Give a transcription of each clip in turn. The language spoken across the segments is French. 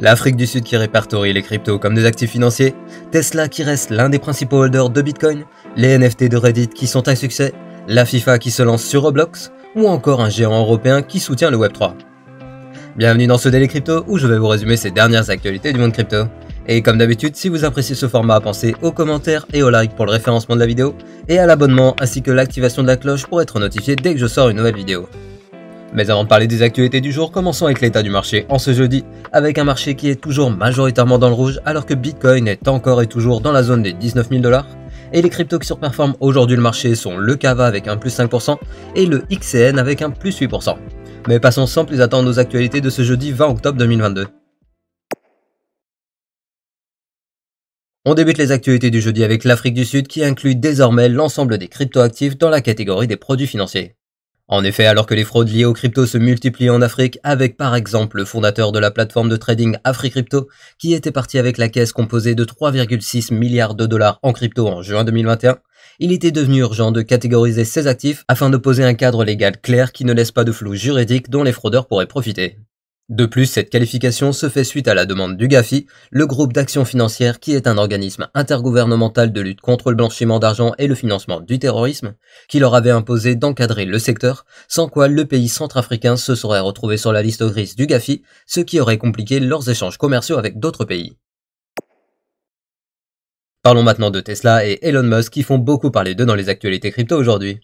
L'Afrique du Sud qui répertorie les cryptos comme des actifs financiers, Tesla qui reste l'un des principaux holders de Bitcoin, les NFT de Reddit qui sont un succès, la FIFA qui se lance sur Roblox, ou encore un géant européen qui soutient le Web3. Bienvenue dans ce Daily Crypto où je vais vous résumer ces dernières actualités du monde crypto. Et comme d'habitude, si vous appréciez ce format, pensez aux commentaires et au like pour le référencement de la vidéo, et à l'abonnement ainsi que l'activation de la cloche pour être notifié dès que je sors une nouvelle vidéo. Mais avant de parler des actualités du jour, commençons avec l'état du marché en ce jeudi, avec un marché qui est toujours majoritairement dans le rouge alors que Bitcoin est encore et toujours dans la zone des 19 000 $, et les cryptos qui surperforment aujourd'hui le marché sont le Kava avec un plus 5% et le XCN avec un plus 8%. Mais passons sans plus attendre aux actualités de ce jeudi 20 octobre 2022. On débute les actualités du jeudi avec l'Afrique du Sud qui inclut désormais l'ensemble des cryptoactifs dans la catégorie des produits financiers. En effet, alors que les fraudes liées aux cryptos se multiplient en Afrique, avec par exemple le fondateur de la plateforme de trading AfriCrypto, qui était parti avec la caisse composée de 3,6 milliards de dollars en crypto en juin 2021, il était devenu urgent de catégoriser ces actifs afin de poser un cadre légal clair qui ne laisse pas de flou juridique dont les fraudeurs pourraient profiter. De plus, cette qualification se fait suite à la demande du GAFI, le groupe d'action financière qui est un organisme intergouvernemental de lutte contre le blanchiment d'argent et le financement du terrorisme, qui leur avait imposé d'encadrer le secteur, sans quoi le pays centrafricain se serait retrouvé sur la liste grise du GAFI, ce qui aurait compliqué leurs échanges commerciaux avec d'autres pays. Parlons maintenant de Tesla et Elon Musk qui font beaucoup parler d'eux dans les actualités crypto aujourd'hui.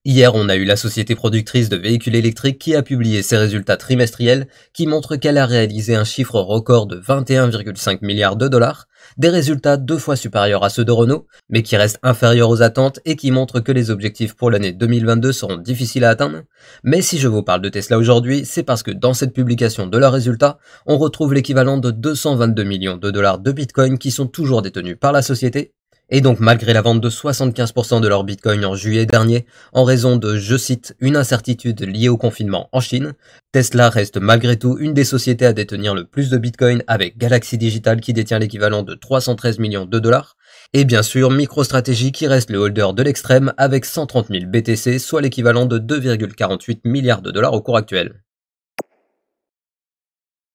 Hier, on a eu la société productrice de véhicules électriques qui a publié ses résultats trimestriels qui montrent qu'elle a réalisé un chiffre record de 21,5 milliards de dollars, des résultats 2 fois supérieurs à ceux de Renault, mais qui restent inférieurs aux attentes et qui montrent que les objectifs pour l'année 2022 seront difficiles à atteindre. Mais si je vous parle de Tesla aujourd'hui, c'est parce que dans cette publication de leurs résultats, on retrouve l'équivalent de 222 millions de dollars de Bitcoin qui sont toujours détenus par la société. Et donc malgré la vente de 75% de leur Bitcoin en juillet dernier, en raison de, je cite, une incertitude liée au confinement en Chine, Tesla reste malgré tout une des sociétés à détenir le plus de Bitcoin avec Galaxy Digital qui détient l'équivalent de 313 millions de dollars, et bien sûr MicroStrategy qui reste le holder de l'extrême avec 130 000 BTC, soit l'équivalent de 2,48 milliards de dollars au cours actuel.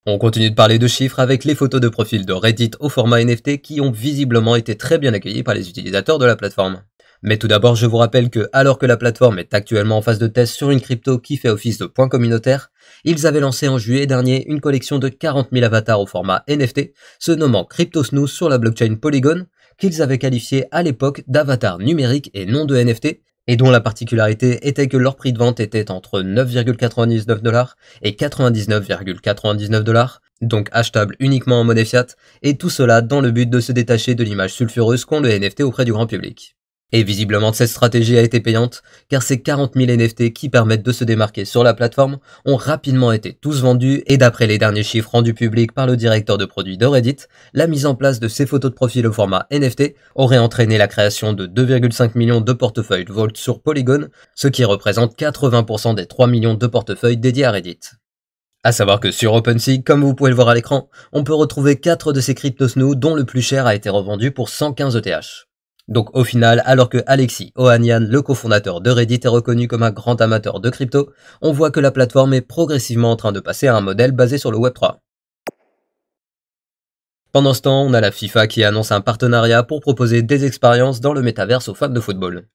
On continue de parler de chiffres avec les photos de profil de Reddit au format NFT qui ont visiblement été très bien accueillies par les utilisateurs de la plateforme. Mais tout d'abord, je vous rappelle que, alors que la plateforme est actuellement en phase de test sur une crypto qui fait office de point communautaire, ils avaient lancé en juillet dernier une collection de 40 000 avatars au format NFT, se nommant CryptoSnoo sur la blockchain Polygon, qu'ils avaient qualifié à l'époque d'avatar numérique et non de NFT, et dont la particularité était que leur prix de vente était entre 9,99 $ et 99,99 $, donc achetable uniquement en monnaie fiat, et tout cela dans le but de se détacher de l'image sulfureuse qu'ont le NFT auprès du grand public. Et visiblement cette stratégie a été payante, car ces 40 000 NFT qui permettent de se démarquer sur la plateforme ont rapidement été tous vendus, et d'après les derniers chiffres rendus publics par le directeur de produits de Reddit, la mise en place de ces photos de profil au format NFT aurait entraîné la création de 2,5 millions de portefeuilles Vault sur Polygon, ce qui représente 80% des 3 millions de portefeuilles dédiés à Reddit. À savoir que sur OpenSea, comme vous pouvez le voir à l'écran, on peut retrouver 4 de ces CryptoSnoo dont le plus cher a été revendu pour 115 ETH. Donc au final, alors que Alexis Ohanian, le cofondateur de Reddit, est reconnu comme un grand amateur de crypto, on voit que la plateforme est progressivement en train de passer à un modèle basé sur le Web3. Pendant ce temps, on a la FIFA qui annonce un partenariat pour proposer des expériences dans le métaverse aux fans de football.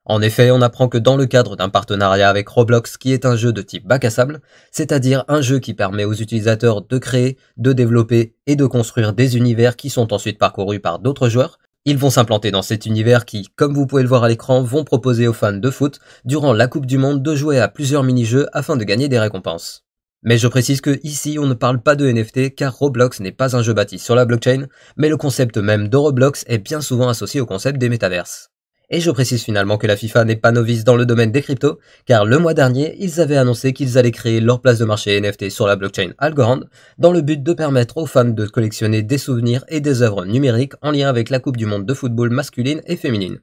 En effet, on apprend que dans le cadre d'un partenariat avec Roblox, qui est un jeu de type bac à sable, c'est-à-dire un jeu qui permet aux utilisateurs de créer, de développer et de construire des univers qui sont ensuite parcourus par d'autres joueurs, ils vont s'implanter dans cet univers qui, comme vous pouvez le voir à l'écran, vont proposer aux fans de foot, durant la Coupe du Monde, de jouer à plusieurs mini-jeux afin de gagner des récompenses. Mais je précise que ici, on ne parle pas de NFT car Roblox n'est pas un jeu bâti sur la blockchain, mais le concept même de Roblox est bien souvent associé au concept des métaverses. Et je précise finalement que la FIFA n'est pas novice dans le domaine des cryptos, car le mois dernier, ils avaient annoncé qu'ils allaient créer leur place de marché NFT sur la blockchain Algorand, dans le but de permettre aux fans de collectionner des souvenirs et des œuvres numériques en lien avec la Coupe du Monde de football masculine et féminine.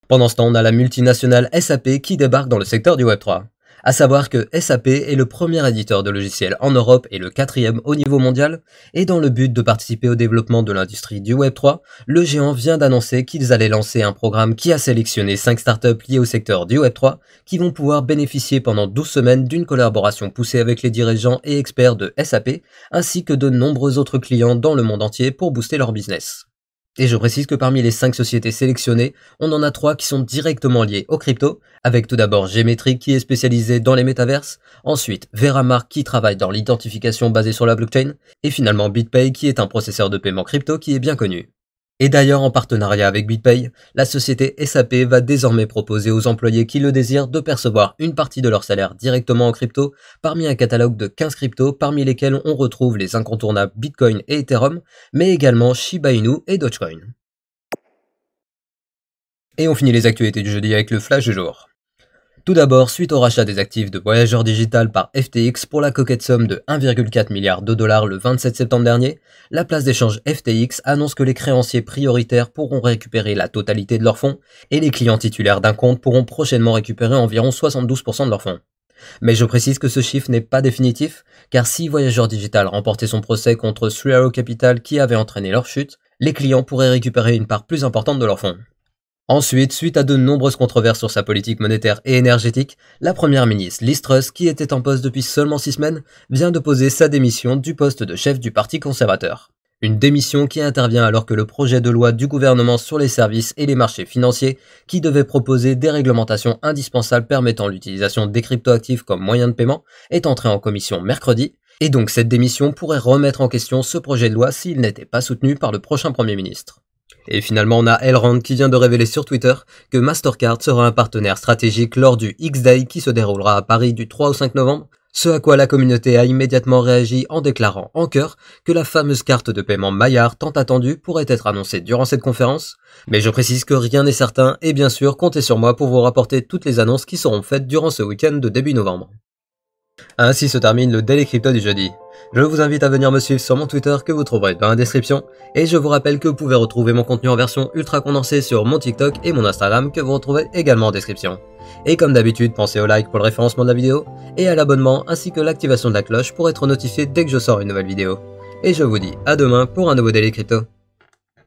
Pendant ce temps, on a la multinationale SAP qui débarque dans le secteur du Web3. À savoir que SAP est le premier éditeur de logiciels en Europe et le quatrième au niveau mondial, et dans le but de participer au développement de l'industrie du Web3, le géant vient d'annoncer qu'ils allaient lancer un programme qui a sélectionné 5 startups liées au secteur du Web3 qui vont pouvoir bénéficier pendant 12 semaines d'une collaboration poussée avec les dirigeants et experts de SAP, ainsi que de nombreux autres clients dans le monde entier pour booster leur business. Et je précise que parmi les 5 sociétés sélectionnées, on en a 3 qui sont directement liées aux crypto, avec tout d'abord Gmetric qui est spécialisé dans les métaverses, ensuite Veramark qui travaille dans l'identification basée sur la blockchain, et finalement BitPay qui est un processeur de paiement crypto qui est bien connu. Et d'ailleurs, en partenariat avec BitPay, la société SAP va désormais proposer aux employés qui le désirent de percevoir une partie de leur salaire directement en crypto parmi un catalogue de 15 cryptos parmi lesquels on retrouve les incontournables Bitcoin et Ethereum, mais également Shiba Inu et Dogecoin. Et on finit les actualités du jeudi avec le flash du jour. Tout d'abord, suite au rachat des actifs de Voyageur Digital par FTX pour la coquette somme de 1,4 milliard de dollars le 27 septembre dernier, la place d'échange FTX annonce que les créanciers prioritaires pourront récupérer la totalité de leurs fonds et les clients titulaires d'un compte pourront prochainement récupérer environ 72% de leurs fonds. Mais je précise que ce chiffre n'est pas définitif, car si Voyageur Digital remportait son procès contre Three Arrows Capital qui avait entraîné leur chute, les clients pourraient récupérer une part plus importante de leurs fonds. Ensuite, suite à de nombreuses controverses sur sa politique monétaire et énergétique, la première ministre Liz Truss, qui était en poste depuis seulement 6 semaines, vient de poser sa démission du poste de chef du Parti conservateur. Une démission qui intervient alors que le projet de loi du gouvernement sur les services et les marchés financiers, qui devait proposer des réglementations indispensables permettant l'utilisation des cryptoactifs comme moyen de paiement, est entré en commission mercredi, et donc cette démission pourrait remettre en question ce projet de loi s'il n'était pas soutenu par le prochain Premier ministre. Et finalement, on a Elrond qui vient de révéler sur Twitter que Mastercard sera un partenaire stratégique lors du X-Day qui se déroulera à Paris du 3 au 5 novembre, ce à quoi la communauté a immédiatement réagi en déclarant en chœur que la fameuse carte de paiement Maillard tant attendue pourrait être annoncée durant cette conférence, mais je précise que rien n'est certain et bien sûr comptez sur moi pour vous rapporter toutes les annonces qui seront faites durant ce week-end de début novembre. Ainsi se termine le Daily Crypto du jeudi. Je vous invite à venir me suivre sur mon Twitter que vous trouverez dans la description, et je vous rappelle que vous pouvez retrouver mon contenu en version ultra condensée sur mon TikTok et mon Instagram que vous retrouvez également en description. Et comme d'habitude, pensez au like pour le référencement de la vidéo, et à l'abonnement ainsi que l'activation de la cloche pour être notifié dès que je sors une nouvelle vidéo. Et je vous dis à demain pour un nouveau Daily Crypto.